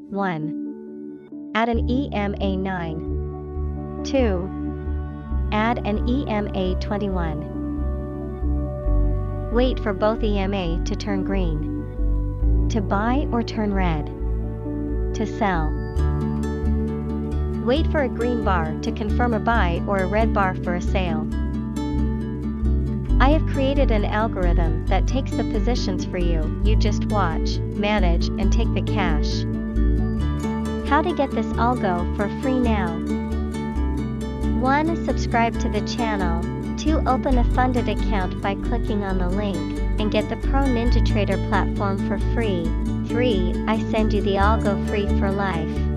1. Add an EMA 9. 2. Add an EMA 21. Wait for both EMA to turn green. To buy or turn red. To sell. Wait for a green bar to confirm a buy or a red bar for a sale. I have created an algorithm that takes the positions for you. You just watch, manage, and take the cash. How to get this algo for free now. 1. Subscribe to the channel. 2. Open a funded account by clicking on the link and get the Pro NinjaTrader platform for free. 3. I send you the algo free for life.